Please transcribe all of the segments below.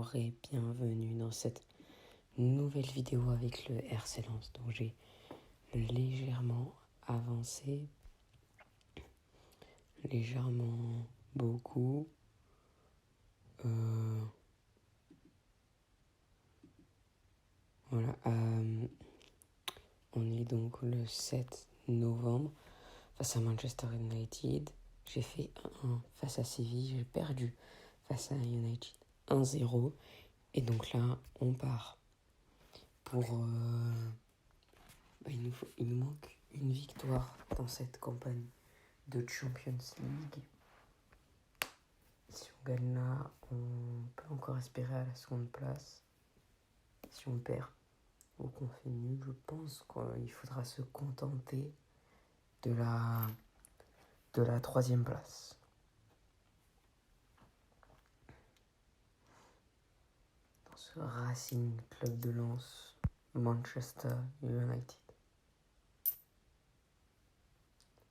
Bonjour et bienvenue dans cette nouvelle vidéo avec le RC Lens. Donc j'ai légèrement avancé, légèrement beaucoup. Voilà, on est donc le 7 novembre face à Manchester United. J'ai fait 1-1 face à Séville, j'ai perdu face à United 1-0. Et donc là, on part pour... il nous manque une victoire dans cette campagne de Champions League. Si on gagne là, on peut encore espérer à la seconde place. Si on perd ou qu'on fait nul, je pense qu'il faudra se contenter de la troisième place. Dans ce Racing Club de Lens, Manchester United.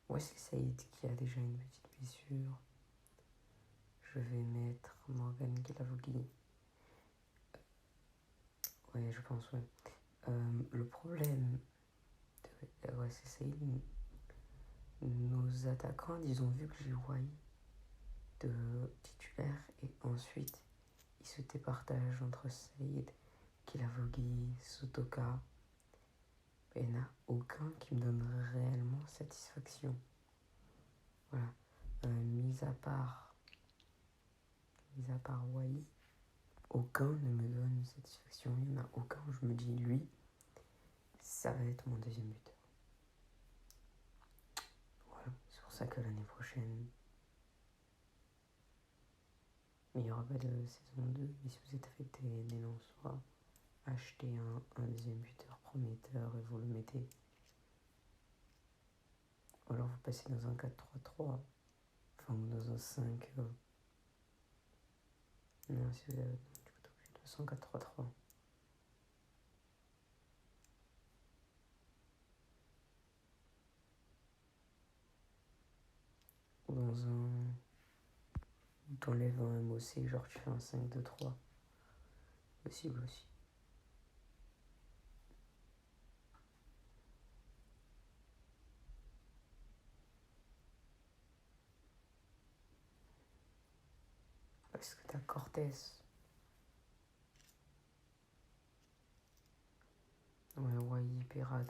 Wesley Saïd qui a déjà une petite blessure. Je vais mettre Morgan Guilavogui. Ouais, je pense, ouais. Le problème de Wesley Saïd, nos attaquants, ils ont vu que j'ai Wai de titulaire et ensuite ils se départagent entre Saïd, Guilavogui, Sotoka. Il n'y en a aucun qui me donne réellement satisfaction. Voilà. Mis à part Wai, aucun ne me donne satisfaction. Il n'y en a aucun où je me dis, lui, ça va être mon deuxième buteur. Voilà. C'est pour ça que l'année prochaine, il n'y aura pas de saison 2. Mais si vous êtes affecté des Lensois, achetez un deuxième buteur prometteur et vous le mettez. Ou alors vous passez dans un 4-3-3. Enfin, ou dans un 5. Non, si vous avez plutôt obligé de 4-3-3. Ou t'enlèves un MOC, genre tu fais un 5-2-3. Possible aussi. Parce que t'as Cortés. Ouais, Wai, Perat,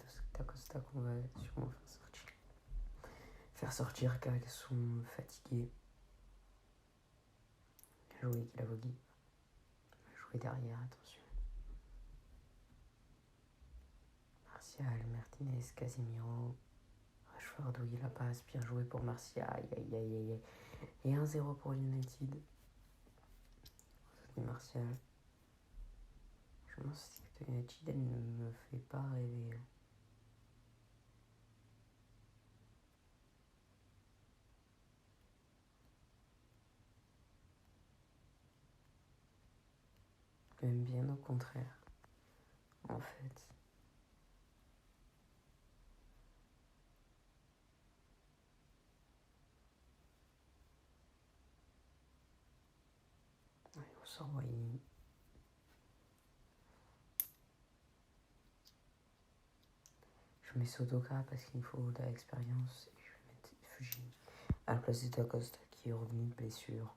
Costa qu'on va sûrement faire sortir. Car ils sont fatigués. Jouer Guilavogui. Jouer derrière, attention. Martial, Martinez, Casemiro. Rashford, oui, la passe. Bien joué pour Martial. Aïe, aïe, aïe, aïe. Et 1-0 pour United. Martial. Je pense que cette équipe de United, elle ne me fait pas rêver. Même bien au contraire, en fait. Allez, on sort Wai. Je mets Sotoka parce qu'il me faut de l'expérience. Et je vais mettre Fujini à la place de Dacosta qui est revenu de blessure.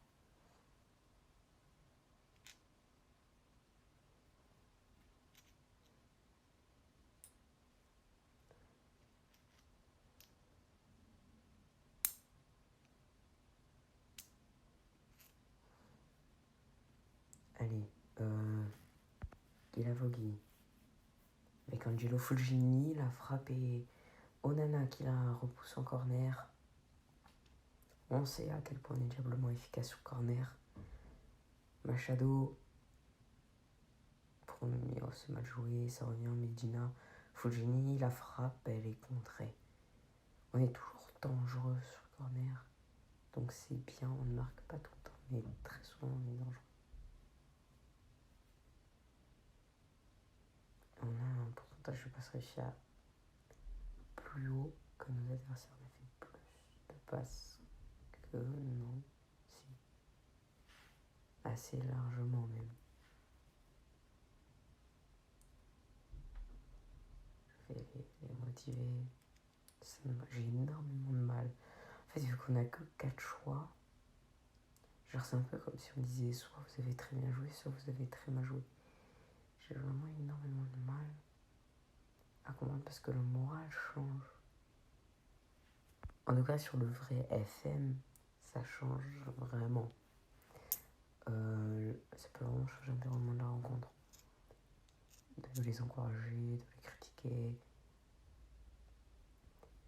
Allez, Guilavogui. Avec Angelo Fulgini, la frappe et Onana qui la repousse en corner. On sait à quel point on est diablement efficace au corner. Machado. Premier, oh, c'est mal joué, ça revient Medina. Fulgini, la frappe, elle est contrée. On est toujours dangereux sur le corner. Donc c'est bien, on ne marque pas tout le temps, mais très souvent on est dangereux. On a un pourcentage de passes réussies à plus haut que nos adversaires. On a fait plus de passes que non. Si. Assez largement même. activer. J'ai énormément de mal. En fait, vu qu'on a que 4 choix, genre c'est un peu comme si on disait soit vous avez très bien joué, soit vous avez très mal joué. J'ai vraiment énormément de mal à comprendre parce que le moral change. En tout cas, sur le vrai FM, ça change vraiment. Ça peut vraiment changer l'environnement de la rencontre. De les encourager, de les critiquer.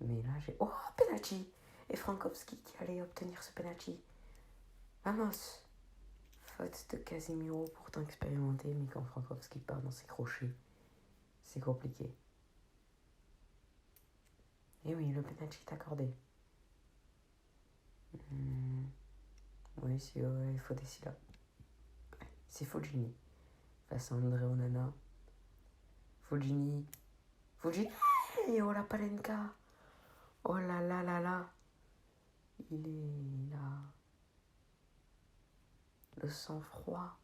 Mais là, j'ai... Oh, penalty! Et Frankowski qui allait obtenir ce penalty. Vamos! Faute de Casemiro, pourtant expérimenté, mais quand Frankowski part dans ses crochets, c'est compliqué. Et oui, le penalty est accordé. Oui, c'est il faut des là. C'est Fulgini. Face à André Onana. Fulgini. Oh la Palenka. Oh là là là là. Il est là. Le sang-froid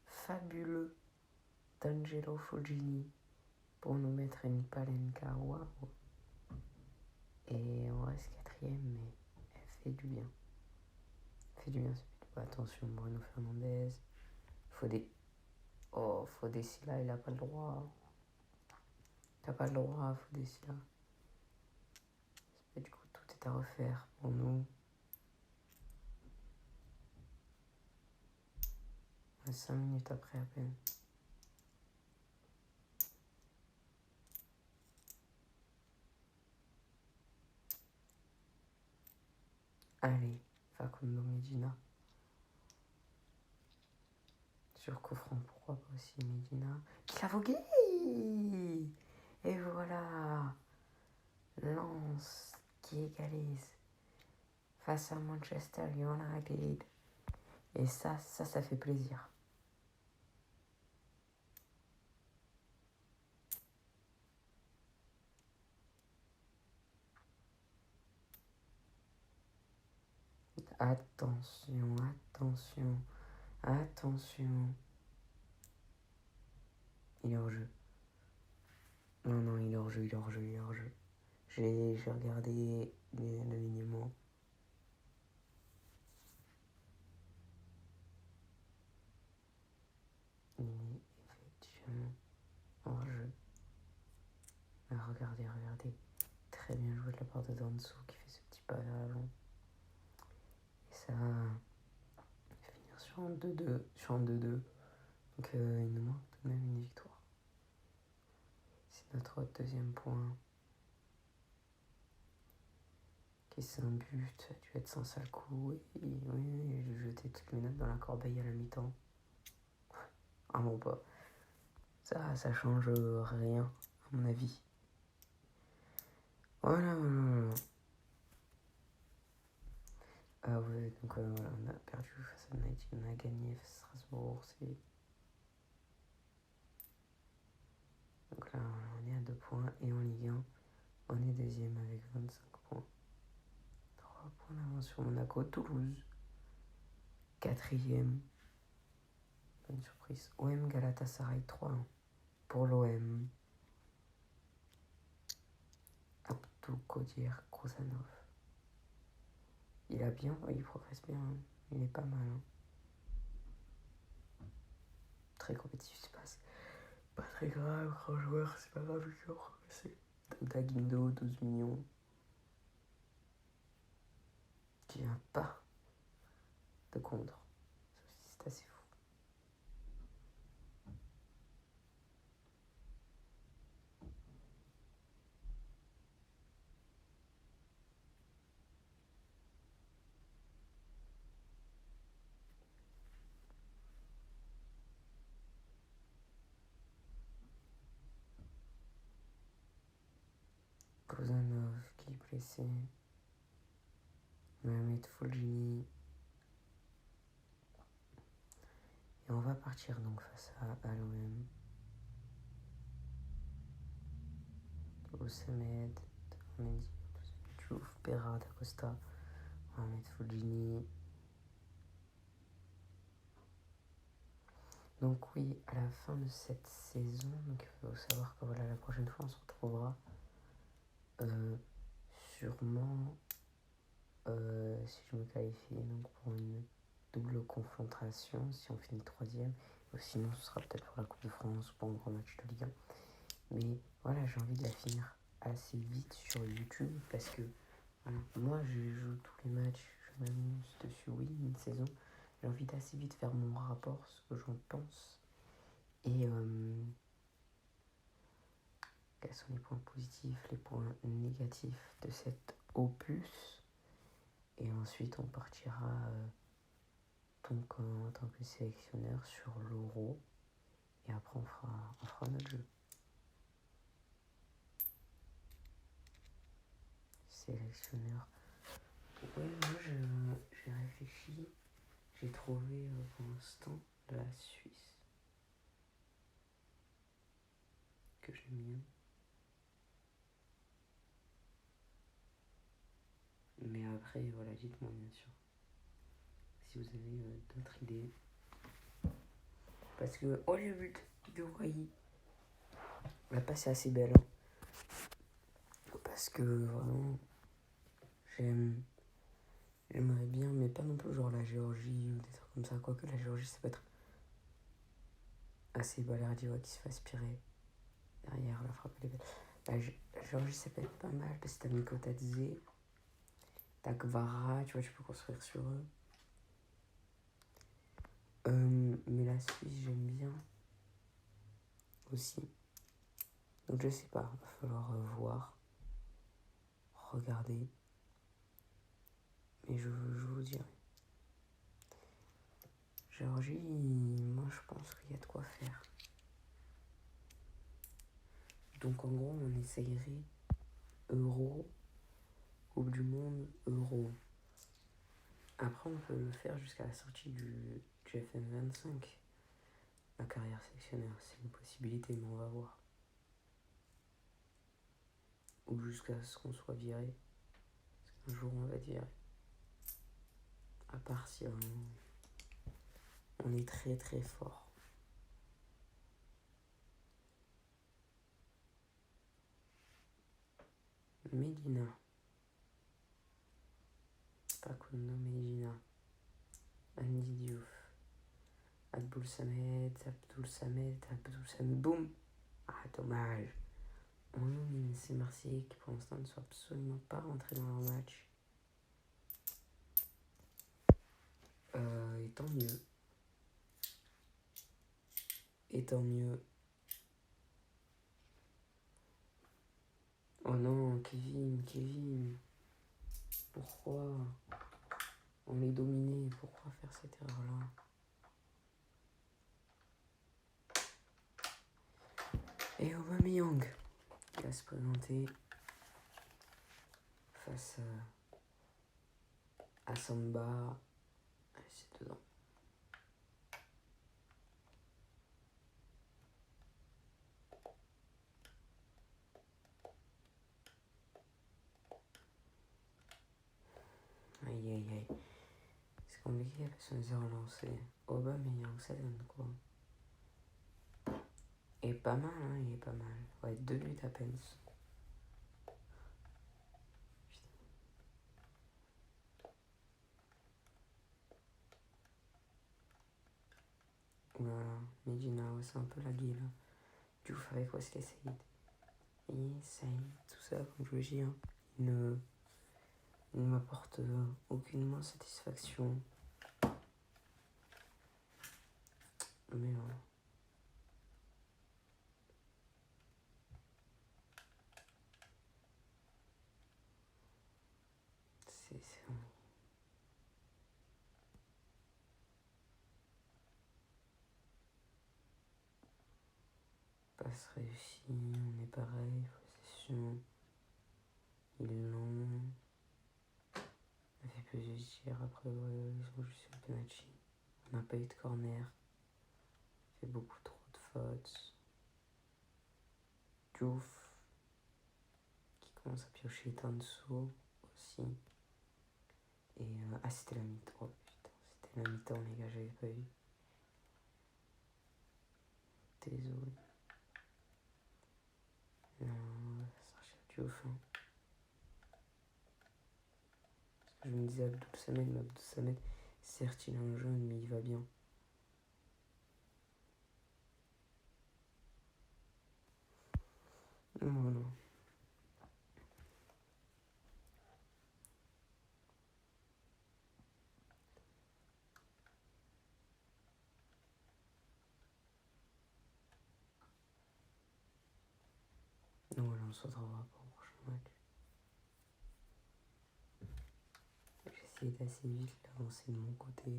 fabuleux d'Angelo Fulgini pour nous mettre une Palenka. Waouh. Et on reste quatrième, mais elle fait du bien. Elle fait du bien. Attention, Bruno Fernandes. Fodé Silla, il a pas le droit. T'as pas le droit, Fodé Silla. Du coup, tout est à refaire pour nous. 5 minutes après à peine. Allez, Facundo Medina. Sur coup franc, pourquoi pas aussi Medina. Qui l'a vogué. Et voilà. Lens qui égalise face à Manchester United. Et ça fait plaisir. Attention, attention, attention. Il est hors jeu. Non, il est hors jeu. J'ai regardé l'alignement. Il est effectivement hors jeu. Regardez. Très bien joué de la part de Danso qui fait ce petit pas vers l'avant. Et ça va finir sur un 2-2. Donc il nous manque tout de même une victoire. C'est notre deuxième point. Qui c'est un but, ça a dû être sans sale coup. Et oui, j'ai jeté toutes mes notes dans la corbeille à la mi-temps. Ah bon, pas. Ça change rien, à mon avis. Voilà. Ah ouais, donc voilà, on a perdu face à United, on a gagné face à Strasbourg. Donc là, on est à 2 points et en Ligue 1, on est deuxième avec 25 points. 3 points d'avance sur Monaco. Toulouse, quatrième. Bonne surprise. OM Galatasaray 3-1 pour l'OM. Abdou Kodir Kozanov. Il progresse bien, hein. Il est pas mal. Hein. Très compétitif, c'est pas très grave, grand joueur, c'est pas grave, il va progresser. Daguindo, 12 millions. Qui vient pas de contre. C'est assez fou. Kozanov qui est blessé. Mohamed Fulgini. Et on va partir donc face à l'OM. Oussemed, Mendy, Diouf, Berra, Dacosta, Mohamed Fulgini. Donc oui, à la fin de cette saison, donc il faut savoir que voilà, la prochaine fois on se retrouvera Euh, sûrement, si je me qualifie donc pour une double confrontation, si on finit troisième, ou sinon ce sera peut-être pour la Coupe de France ou pour un grand match de Ligue 1. Mais voilà, j'ai envie de la finir assez vite sur YouTube parce que voilà, moi je joue tous les matchs, je m'amuse dessus, oui, une saison. J'ai envie d'assez vite faire mon rapport, ce que j'en pense. Et quels sont les points positifs, les points négatifs de cet opus. Et ensuite on partira donc en tant que sélectionneur sur l'Euro. Et après on fera notre jeu. Sélectionneur. Ouais, moi j'ai réfléchi. J'ai trouvé pour l'instant la Suisse que j'aime bien. Mais après, voilà, dites-moi bien sûr si vous avez d'autres idées. Parce que, oh, j'ai vu de Wai. La passe est assez belle. Parce que vraiment, j'aimerais bien, mais pas non plus genre la Géorgie ou des trucs comme ça. Quoique la Géorgie, ça peut être assez balardi, ouais, qui se fait aspirer derrière la frappe. La Géorgie, ça peut être pas mal parce que t'as Miko Tadze, t'as Kvara, tu vois, tu peux construire sur eux. Mais la Suisse, j'aime bien aussi. Donc je sais pas, va falloir voir, regarder. Mais je vous dirai. Géorgie, moi je pense qu'il y a de quoi faire. Donc en gros, on essayerait Euro, Coupe du Monde, Euro. Après, on peut le faire jusqu'à la sortie du GFM 25. La carrière sélectionneur, c'est une possibilité, mais on va voir. Ou jusqu'à ce qu'on soit viré. Parce qu'un jour, on va dire. À part si on est très très fort. Medina. Facundo Medina. Andy Diouf. Abdul Samed. Boum. Ah, dommage. On nomine ces Marseillais qui pour l'instant ne sont absolument pas rentrés dans leur match. Et tant mieux. Et tant mieux. Oh non, Kevin. Pourquoi on est dominé? Pourquoi faire cette erreur-là? Et Aubameyang, il va se présenter face à Samba. Allez, c'est dedans. Aïe. C'est compliqué parce qu'on les a relancés. Aubameyang, ça donne quoi? Et pas mal, hein, il est pas mal. Ouais, 2 buts à peine. Voilà, Medina, ouais, c'est un peu la guille là. Diouf avec Wesley Saïd. Et Saïd, tout ça, comme je le dis, hein, il ne m'apporte aucunement satisfaction. Mais voilà. C'est passe réussi, on est pareil, possession. Ils l'ont. On a fait plus de tirs, après ouais, ils ont juste le penalty. On n'a pas eu de corner. On fait beaucoup trop de fautes. Diouf qui commence à piocher en dessous aussi. Et c'était la mi-temps. Oh putain, c'était la mi-temps les gars, j'avais pas vu. Désolé. Non, ça cherche Diouf. Hein. Je me disais Abdul Samed, mais Abdul Samed, certes il est un jeune, mais il va bien. Voilà. Voilà, on se retrouvera pour le prochain match. J'essaie d'assez vite d'avancer de mon côté.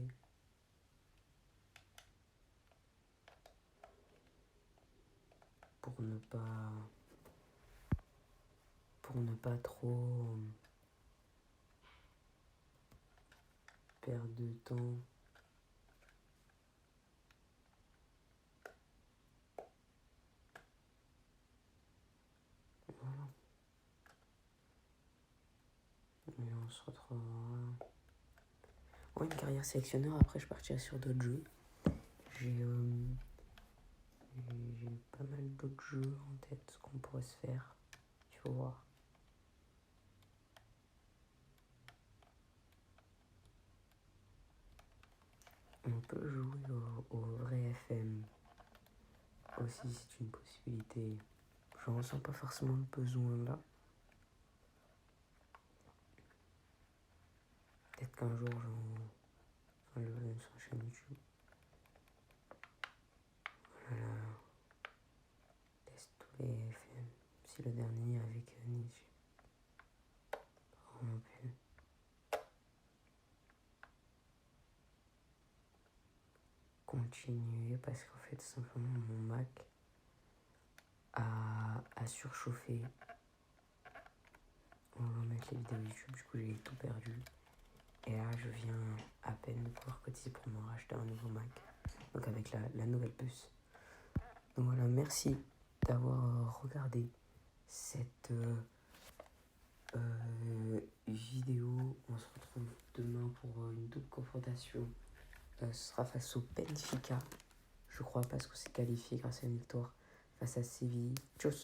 Pour ne pas trop perdre de temps. Voilà. Et on se retrouvera. Ouais, une carrière sélectionneur, après je partirai sur d'autres jeux. J'ai pas mal d'autres jeux en tête qu'on pourrait se faire. Il faut voir. On peut jouer au vrai FM. Aussi, c'est une possibilité. Je ressens pas forcément le besoin là. Peut-être qu'un jour, je le verrai sur la chaîne YouTube. Voilà. Laisse tous les FM. Si le dernier avec Nietzsche. Vraiment plus. Continuer parce qu'en fait, simplement, mon Mac a surchauffé. On va mettre les vidéos YouTube, du coup, j'ai tout perdu. Et là, je viens à peine de pouvoir cotiser pour me racheter un nouveau Mac. Donc, avec la nouvelle puce. Donc voilà, merci d'avoir regardé cette vidéo. On se retrouve demain pour une double confrontation. Ce sera face au Benfica, je crois, parce qu'on s'est qualifié grâce à une victoire face à Séville. Tchuss!